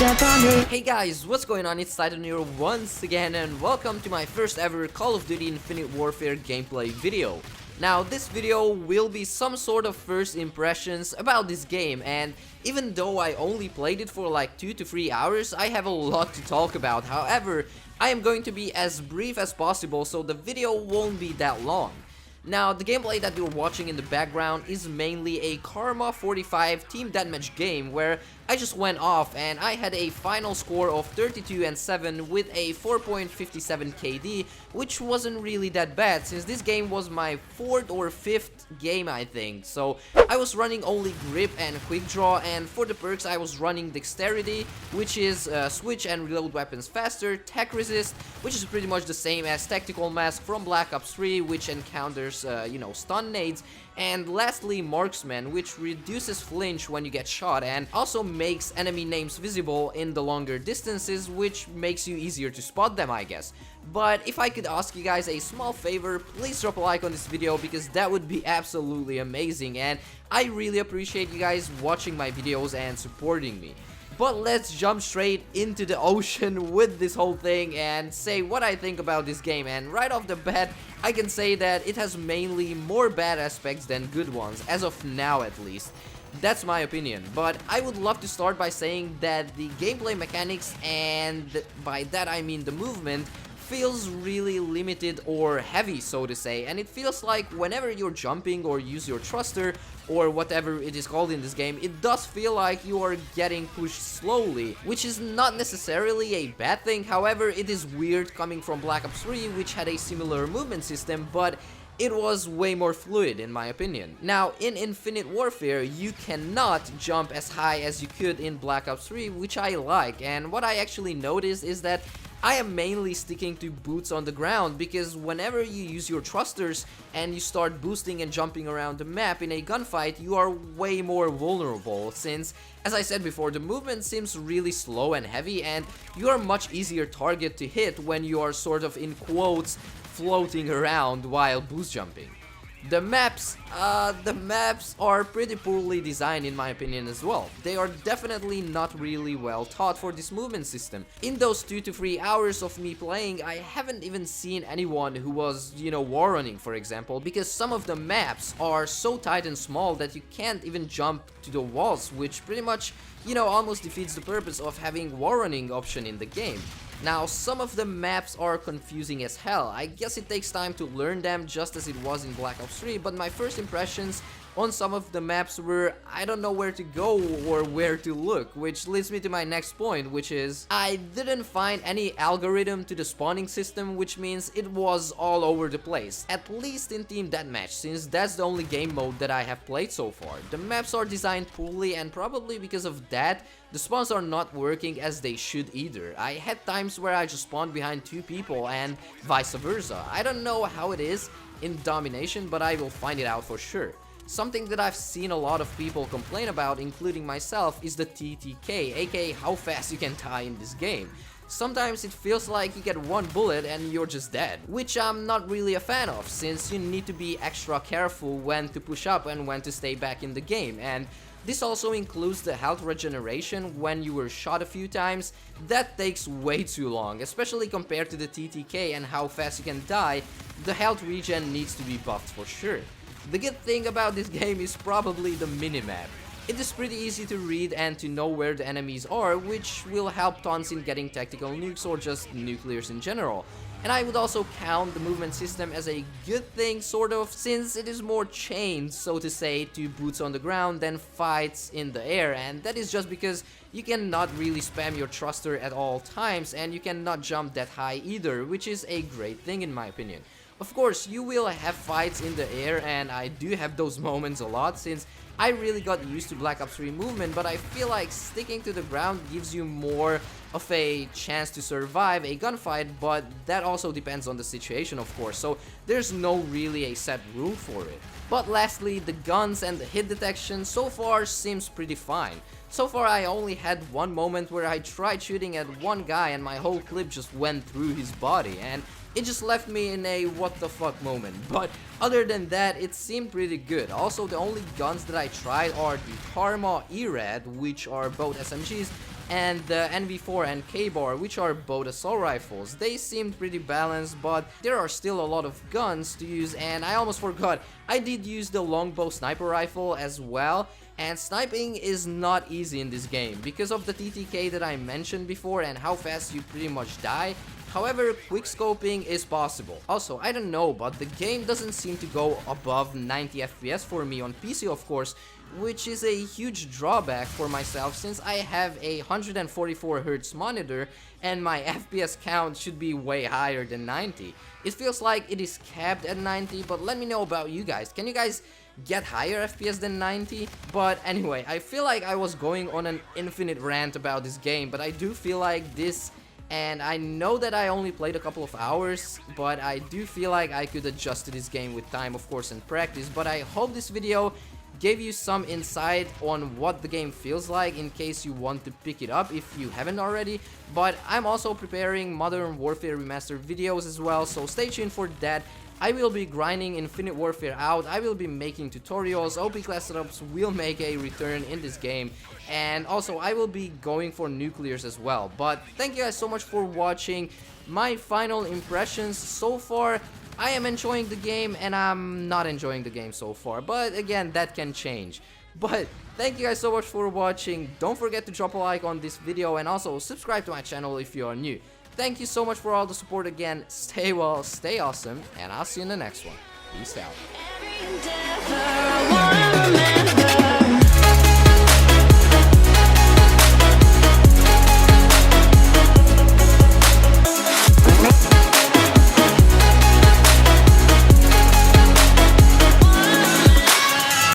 Hey guys, what's going on? It's Titan here once again, and welcome to my first ever Call of Duty Infinite Warfare gameplay video. Now, this video will be some sort of first impressions about this game, and even though I only played it for like 2 to 3 hours, I have a lot to talk about. However, I am going to be as brief as possible so the video won't be that long. Now, the gameplay that you're watching in the background is mainly a Karma-45 team deathmatch game where I just went off and I had a final score of 32-7 with a 4.57 KD, which wasn't really that bad since this game was my 4th or 5th game, I think. So I was running only grip and quick draw, and for the perks I was running dexterity, which is switch and reload weapons faster, tech resist, which is pretty much the same as tactical mask from Black Ops 3, which encounters stun nades, and lastly marksman, which reduces flinch when you get shot and also makes enemy names visible in the longer distances, which makes you easier to spot them, I guess. But if I could ask you guys a small favor, please drop a like on this video because that would be absolutely amazing, and I really appreciate you guys watching my videos and supporting me. But let's jump straight into the ocean with this whole thing and say what I think about this game. And right off the bat, I can say that it has mainly more bad aspects than good ones, as of now at least. That's my opinion, but I would love to start by saying that the gameplay mechanics, and by that I mean the movement, feels really limited or heavy, so to say, and it feels like whenever you're jumping or use your thruster or whatever it is called in this game, it does feel like you are getting pushed slowly, which is not necessarily a bad thing. However, it is weird coming from Black Ops 3, which had a similar movement system, but it was way more fluid in my opinion. Now, in Infinite Warfare, you cannot jump as high as you could in Black Ops 3, which I like, and what I actually noticed is that I am mainly sticking to boots on the ground because whenever you use your thrusters and you start boosting and jumping around the map in a gunfight, you are way more vulnerable since, as I said before, the movement seems really slow and heavy and you are a much easier target to hit when you are sort of in quotes floating around while boost jumping. The maps are pretty poorly designed in my opinion as well. They are definitely not really well thought for this movement system. In those 2 to 3 hours of me playing, I haven't even seen anyone who was, war running, for example, because some of the maps are so tight and small that you can't even jump to the walls, which pretty much, almost defeats the purpose of having war running option in the game. Now, some of the maps are confusing as hell. I guess it takes time to learn them just as it was in Black Ops 3, but my first impressions on some of the maps were I don't know where to go or where to look, which leads me to my next point, which is I didn't find any algorithm to the spawning system, which means it was all over the place, at least in Team Deathmatch, since that's the only game mode that I have played so far. The maps are designed poorly, and probably because of that, the spawns are not working as they should either. I had times where I just spawned behind 2 people and vice versa. I don't know how it is in Domination, but I will find it out for sure. Something that I've seen a lot of people complain about, including myself, is the TTK, aka how fast you can die in this game. Sometimes it feels like you get one bullet and you're just dead, which I'm not really a fan of, since you need to be extra careful when to push up and when to stay back in the game, and this also includes the health regeneration when you were shot a few times. That takes way too long, especially compared to the TTK and how fast you can die. The health regen needs to be buffed for sure. The good thing about this game is probably the minimap. It is pretty easy to read and to know where the enemies are, which will help tons in getting tactical nukes or just nuclears in general. And I would also count the movement system as a good thing, sort of, since it is more chained, so to say, to boots on the ground than fights in the air, and that is just because you cannot really spam your thruster at all times and you cannot jump that high either, which is a great thing in my opinion. Of course, you will have fights in the air, and I do have those moments a lot since I really got used to Black Ops 3 movement, but I feel like sticking to the ground gives you more of a chance to survive a gunfight, but that also depends on the situation, of course, so there's no really a set rule for it. But lastly, the guns and the hit detection so far seems pretty fine. So far I only had one moment where I tried shooting at one guy and my whole clip just went through his body, and it just left me in a what the fuck moment. But other than that, it seemed pretty good. Also, the only guns that I tried are the Karma-45, which are both SMGs, and the NV4 and K-Bar, which are both assault rifles. They seemed pretty balanced, but there are still a lot of guns to use, and I almost forgot, I did use the longbow sniper rifle as well, and sniping is not easy in this game because of the TTK that I mentioned before and how fast you pretty much die. However, quickscoping is possible. Also, I don't know, but the game doesn't seem to go above 90 FPS for me on PC, of course, which is a huge drawback for myself since I have a 144Hz monitor and my FPS count should be way higher than 90. It feels like it is capped at 90, but let me know about you guys. Can you guys get higher FPS than 90? But anyway, I feel like I was going on an infinite rant about this game, but I do feel like this, and I know that I only played a couple of hours, but I do feel like I could adjust to this game with time, of course, and practice. But I hope this video gave you some insight on what the game feels like in case you want to pick it up if you haven't already. But I'm also preparing Modern Warfare Remastered videos as well, so stay tuned for that. I will be grinding Infinite Warfare out, I will be making tutorials, OP class setups will make a return in this game, and also I will be going for nuclears as well. But thank you guys so much for watching. My final impressions so far, I am enjoying the game and I'm not enjoying the game so far, but again, that can change. But thank you guys so much for watching. Don't forget to drop a like on this video and also subscribe to my channel if you are new. Thank you so much for all the support again. Stay well, stay awesome, and I'll see you in the next one. Peace out.